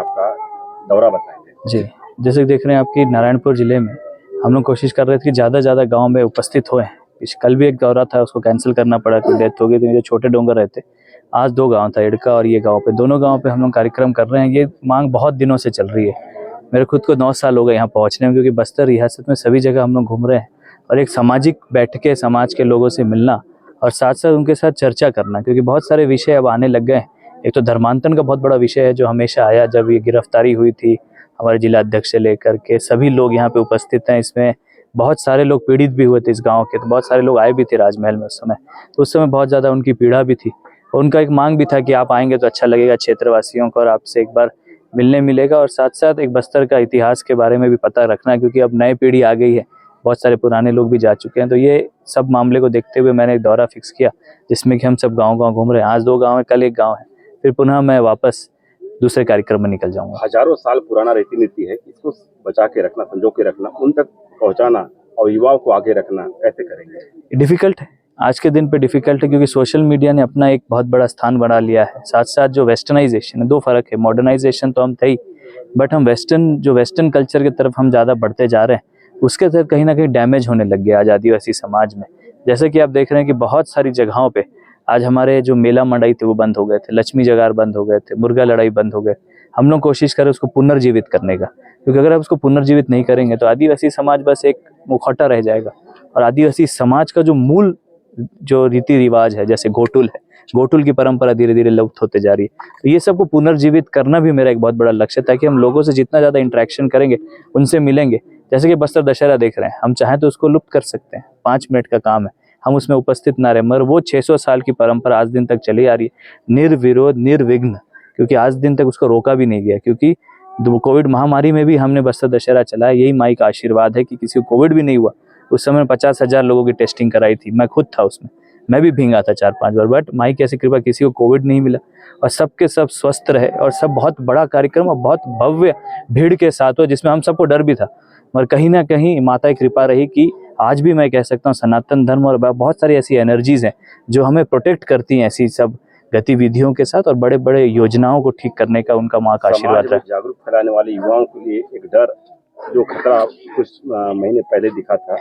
आपका दौरा बताएंगे। जी, जैसे कि देख रहे हैं आपकी नारायणपुर ज़िले में हम लोग कोशिश कर रहे थे कि ज़्यादा से ज़्यादा गाँव में उपस्थित होएँ। कल भी एक दौरा था, उसको कैंसिल करना पड़ा क्योंकि डेथ हो गई थी। जो छोटे डोंगर रहते, आज 2 गाँव था, इडका और ये गाँव पे, दोनों गाँव पे हम लोग कार्यक्रम कर रहे हैं। ये मांग बहुत दिनों से चल रही है। मेरे खुद को 9 साल हो गए यहाँ पहुँचने में, क्योंकि बस्तर रियासत में सभी जगह हम लोग घूम रहे हैं और एक सामाजिक बैठकें समाज के लोगों से मिलना और साथ साथ उनके साथ चर्चा करना, क्योंकि बहुत सारे विषय अब आने लग गए हैं। एक तो धर्मांतरण का बहुत बड़ा विषय है जो हमेशा आया, जब ये गिरफ्तारी हुई थी हमारे जिला अध्यक्ष से लेकर के सभी लोग यहाँ पे उपस्थित हैं। इसमें बहुत सारे लोग पीड़ित भी हुए थे इस गांव के, तो बहुत सारे लोग आए भी थे राजमहल में उस समय, तो उस समय बहुत ज़्यादा उनकी पीड़ा भी थी। उनका एक मांग भी था कि आप आएंगे तो अच्छा लगेगा क्षेत्रवासियों को और आपसे एक बार मिलने मिलेगा, और साथ साथ एक बस्तर का इतिहास के बारे में भी पता रखना, क्योंकि अब नई पीढ़ी आ गई है, बहुत सारे पुराने लोग भी जा चुके हैं। तो ये सब मामले को देखते हुए मैंने एक दौरा फिक्स किया, जिसमें कि हम सब गाँव-गाँव घूम रहे हैं। आज 2 गाँव है, कल 1 गाँव है, फिर पुनः मैं वापस दूसरे कार्यक्रम में निकल जाऊंगा। हजारों साल पुराना रीति नीति है, इसको बचा के रखना, संजो के रखना, उन तक पहुंचाना और युवाओं को आगे रखना कैसे करेंगे? डिफिकल्ट है, आज के दिन पे डिफिकल्ट है, क्योंकि सोशल मीडिया ने अपना एक बहुत बड़ा स्थान बना लिया है। साथ साथ जो वेस्टर्नाइजेशन है, 2 फर्क है, मॉडर्नाइजेशन तो हम थे ही, बट हम वेस्टर्न कल्चर की तरफ हम ज़्यादा बढ़ते जा रहे हैं, उसके तहत कहीं ना कहीं डैमेज होने लग गया आज आदिवासी समाज में। जैसे कि आप देख रहे हैं कि बहुत सारी जगहों पे आज हमारे जो मेला मंडई थे वो बंद हो गए थे, लक्ष्मी जगार बंद हो गए थे, मुर्गा लड़ाई बंद हो गए। हम लोग कोशिश करें उसको पुनर्जीवित करने का, क्योंकि अगर आप उसको पुनर्जीवित नहीं करेंगे तो आदिवासी समाज बस एक मुखौटा रह जाएगा। और आदिवासी समाज का जो मूल जो रीति रिवाज है, जैसे घोटुल है, घोटुल की परंपरा धीरे धीरे लुप्त होते जा रही है। तो ये सबको पुनर्जीवित करना भी मेरा एक बहुत बड़ा लक्ष्य है, ताकि हम लोगों से जितना ज़्यादा इंटरेक्शन करेंगे, उनसे मिलेंगे। जैसे कि बस्तर दशहरा देख रहे हैं, हम चाहें तो उसको लुप्त कर सकते हैं, 5 मिनट का काम है, हम उसमें उपस्थित ना रहे, मगर वो 600 साल की परंपरा आज दिन तक चली आ रही है, निर्विरोध निर्विघ्न, क्योंकि आज दिन तक उसको रोका भी नहीं गया। क्योंकि कोविड महामारी में भी हमने बस्तर दशहरा चलाया, यही माई का आशीर्वाद है कि किसी को कोविड भी नहीं हुआ। उस समय 50,000 लोगों की टेस्टिंग कराई थी, मैं खुद था उसमें, मैं भी भींगा था 4-5 बार, बट माई की ऐसी कृपा, किसी को कोविड नहीं मिला और सबके सब स्वस्थ रहे। और सब बहुत बड़ा कार्यक्रम और बहुत भव्य भीड़ के साथ हुआ, जिसमें हम सबको डर भी था, मगर कहीं ना कहीं माता की कृपा रही कि आज भी मैं कह सकता हूँ सनातन धर्म और बहुत सारी ऐसी एनर्जीज हैं जो हमें प्रोटेक्ट करती हैं ऐसी सब गतिविधियों के साथ, और बड़े बड़े योजनाओं को ठीक करने का उनका माँ का आशीर्वाद रहा। जागरूक फैलाने वाले युवाओं के लिए एक डर, जो खतरा कुछ महीने पहले दिखा था,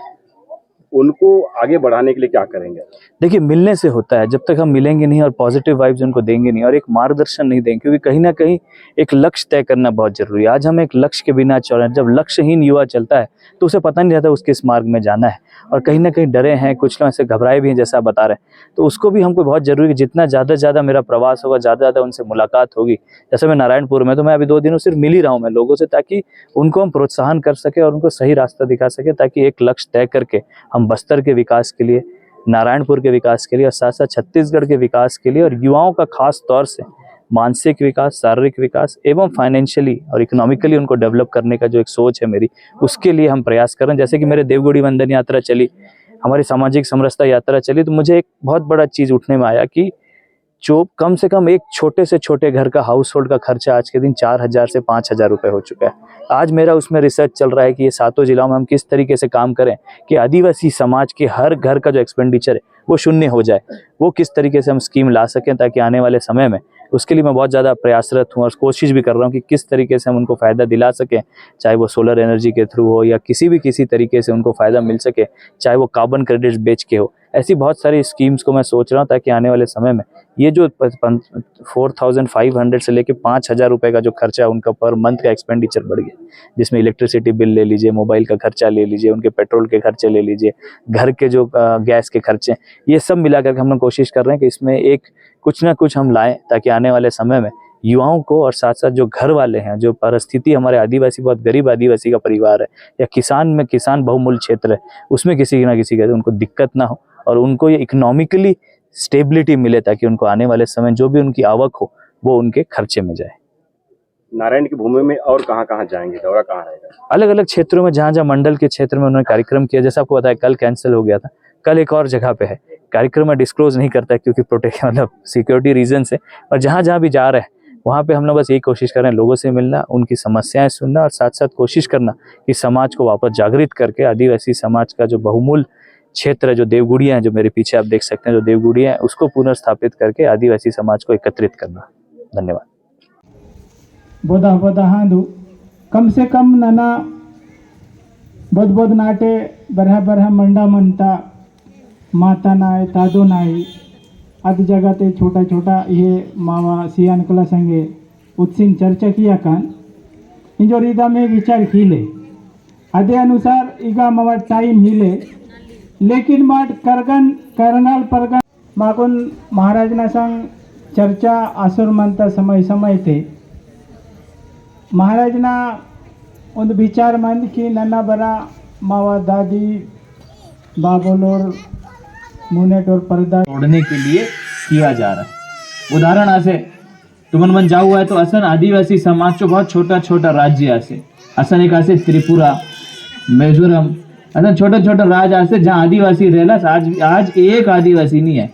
उनको आगे बढ़ाने के लिए क्या करेंगे? देखिए, मिलने से होता है, जब तक हम मिलेंगे नहीं और पॉजिटिव वाइब्स उनको देंगे नहीं और एक मार्गदर्शन नहीं देंगे, क्योंकि कहीं ना कहीं एक लक्ष्य तय करना बहुत जरूरी है। आज हम एक लक्ष्य के बिना चल रहे हैं। जब लक्ष्यहीन युवा चलता है तो उसे पता नहीं रहता उसके इस मार्ग में जाना है, और कहीं ना कहीं डरे हैं, कुछ लोग ऐसे घबराए भी हैं जैसा आप बता रहे हैं। तो उसको भी हमको बहुत जरूरी है, जितना ज़्यादा से ज़्यादा मेरा प्रवास होगा, ज़्यादा ज़्यादा उनसे मुलाकात होगी। जैसे मैं नारायणपुर में, तो मैं अभी 2 दिनों सिर्फ मिल ही रहा हूँ मैं लोगों से, ताकि उनको हम प्रोत्साहन कर सके और उनको सही रास्ता दिखा सके, ताकि एक लक्ष्य तय करके हम बस्तर के विकास के लिए, नारायणपुर के विकास के लिए और साथ साथ छत्तीसगढ़ के विकास के लिए, और युवाओं का खास तौर से मानसिक विकास, शारीरिक विकास एवं फाइनेंशियली और इकोनॉमिकली उनको डेवलप करने का जो एक सोच है मेरी, उसके लिए हम प्रयास कर रहे हैं। जैसे कि मेरे देवगुड़ी वंदन यात्रा चली, हमारी सामाजिक समरसता यात्रा चली, तो मुझे एक बहुत बड़ा चीज़ उठने में आया कि जो कम से कम एक छोटे से छोटे घर का हाउस होल्ड का खर्चा आज के दिन 4,000 से 5,000 रुपये हो चुका है। आज मेरा उसमें रिसर्च चल रहा है कि ये 7 जिलों में हम किस तरीके से काम करें कि आदिवासी समाज के हर घर का जो एक्सपेंडिचर है वो शून्य हो जाए। वो किस तरीके से हम स्कीम ला सकें, ताकि आने वाले समय में, उसके लिए मैं बहुत ज़्यादा प्रयासरत हूँ और कोशिश भी कर रहा हूँ कि किस तरीके से हम उनको फ़ायदा दिला सकें, चाहे वो सोलर एनर्जी के थ्रू हो या किसी तरीके से उनको फ़ायदा मिल सके, चाहे वो कार्बन क्रेडिट्स बेच के हो। ऐसी बहुत सारी स्कीम्स को मैं सोच रहा हूँ, ताकि आने वाले समय में ये जो 4,500 से लेके 5,000 रुपये का जो खर्चा उनका पर मंथ का एक्सपेंडिचर बढ़ गया, जिसमें इलेक्ट्रिसिटी बिल ले लीजिए, मोबाइल का खर्चा ले लीजिए, उनके पेट्रोल के खर्चे ले लीजिए, घर के जो गैस के खर्चे, ये सब मिला करके हम लोग कोशिश कर रहे हैं कि इसमें एक कुछ ना कुछ हम लाएं, ताकि आने वाले समय में युवाओं को और साथ साथ जो घर वाले हैं, जो परिस्थिति हमारे आदिवासी, बहुत गरीब आदिवासी का परिवार है या किसान बहुमूल्य क्षेत्र है, उसमें किसी ना किसी का उनको दिक्कत ना हो और उनको ये इकोनॉमिकली स्टेबिलिटी मिले, ताकि उनको आने वाले समय जो भी उनकी आवक हो वो उनके खर्चे में जाए। नारायण की भूमि में और कहाँ जाएंगे, दौरा कहाँ रहेगा? अलग अलग क्षेत्रों में, जहाँ जहाँ मंडल के क्षेत्र में उन्होंने कार्यक्रम किया, जैसा आपको बताया कल कैंसिल हो गया था, कल एक और जगह पे है कार्यक्रम, में डिस्क्लोज नहीं करता है क्योंकि प्रोटेक्शन मतलब सिक्योरिटी रीजन से। और जहाँ जहाँ भी जा रहे हैं वहाँ पे हम लोग बस यही कोशिश कर रहे हैं, लोगों से मिलना, उनकी समस्याएं सुनना और साथ साथ कोशिश करना कि समाज को वापस जागृत करके आदिवासी समाज का जो बहुमूल्य क्षेत्र है, जो देवगुड़िया हैं, जो मेरे पीछे आप देख सकते हैं जो देवगुड़िया हैं, उसको पुनर्स्थापित करके आदिवासी समाज को एकत्रित करना। धन्यवाद। बोधा बोधा हांदू कम से कम नना बोध बोध नाटे बरहा बरहा मंडा मनता माता नाय तादो नाई अद जगह ते छोटा छोटा ये मावा सियान कला संगे उत्सिन चर्चा किया कान इंजो रीदा में विचार हिले अदे अनुसार इगा मावा टाइम हिले लेकिन माट करगन करंगाल परगन मागुन महाराज ना संग चर्चा आसुर मंता समय समय ते महाराज ना उन विचार मंद की नन्ना बरा मावा दादी बाबोलोर मुनेट और पर्दा तोड़ने के लिए किया जा रहा है। उदाहरण आसे तुमन मन जाऊ है तो असन आदिवासी समाज जो बहुत छोटा छोटा राज्य आसे असन एक आसे त्रिपुरा मिजोरम असन छोटा छोटा राज्य आसे जहाँ आदिवासी रहला आज एक आदिवासी नहीं है।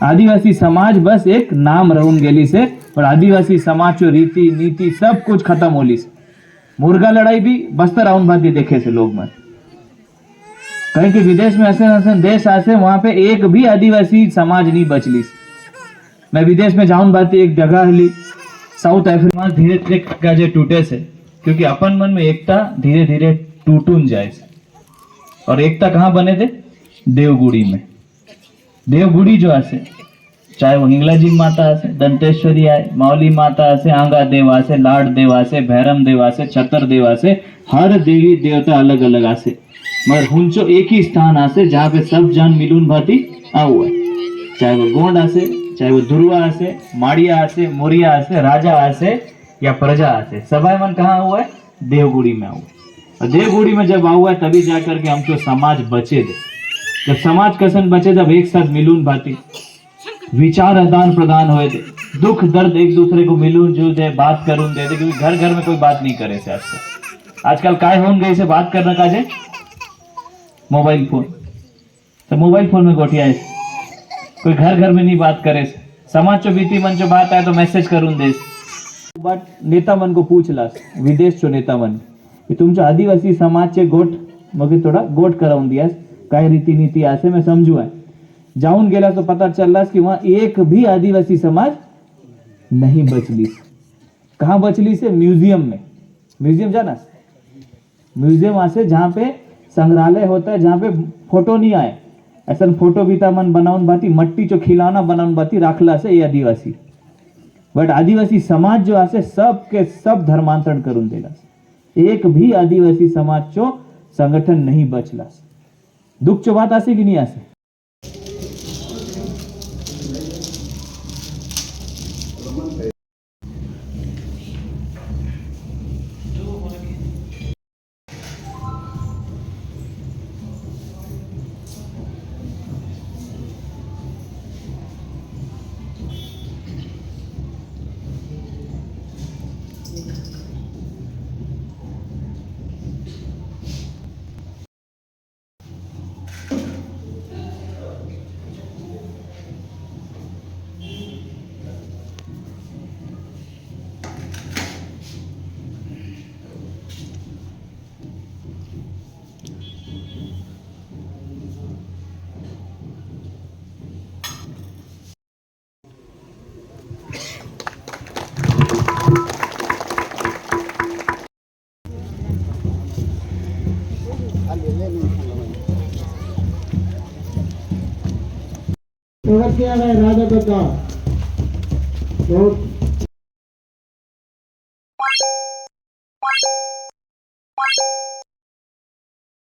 आदिवासी समाज बस एक नाम रहून गेली से और आदिवासी समाज जो रीति नीति सब कुछ खत्म होली से मुर्गा लड़ाई भी बस्तर राउंड भाती देखे से लोग मन कहीं कि विदेश में ऐसे देश आसे वहां पे एक भी आदिवासी समाज नहीं बचली। मैं विदेश में जाऊं बाती एक जगह ली साउथ अफ्रीका धीरे धीरे गजे टूटे से क्योंकि अपन मन में एकता धीरे धीरे टूटून जाए और एकता कहाँ बने थे देवगुड़ी में। देवगुड़ी जो आसे चाहे वो हिंगलाजी माता आसे दंतेश्वरी आए मावली माता आसे आंगा देव आसे लाड देव आसे भैरम देव आसे छतर देव आसे हर देवी देवता अलग अलग आसे मगर हुंचो एक ही स्थान आसे जहाँ पे सब जन मिलून भाती आओ है चाहे वो गोंड आसे चाहे वो ध्रुवा आसे माड़िया आसे मोरिया आसे राजा आसे या प्रजा आसे सबाई मन कहाँ हुआ है देवगुड़ी में हुआ और देवगुड़ी में जब हुआ है तभी जाकर के हमको समाज बचे थे। जब समाज कसन बचे जब एक साथ मिलून भाती विचार आदान प्रदान हुए थे दुख दर्द एक दूसरे को मिलून जुल दे बात करूँ दे दे क्योंकि घर घर में कोई बात नहीं करे से आजकल काय होन गए से बात करने का जे मोबाइल फोन तो मोबाइल फोन में गोटिया है कोई घर घर में नहीं बात करे समाज चो बीती मन चो बात आए तो मैसेज करून दे बट नेता मन को पूछ ला विदेश चो नेता मन कि तुमचो आदिवासी समाज चे गोट मगे थोड़ा गोट कराऊन दिया काय रीति नीति आसे मैं समझू है जाऊन गेला तो पता चल रहा कि वहां एक भी आदिवासी समाज नहीं बचली। कहाँ बचली से म्यूजियम में म्यूजियम जाना म्यूजियम आसे जहाँ पे संग्रहालय होता है जहाँ पे फोटो नहीं आए ऐसा फोटो बीता मन बनाउन बाती मट्टी चो खिलौना बनाउन बाती राखला से ये आदिवासी बट आदिवासी समाज जो आसे सब के सब धर्मांतरण करून देला एक भी आदिवासी समाज चो संगठन नहीं बचला। दुख चो बात आसे कि नहीं आसे राजा दत्ता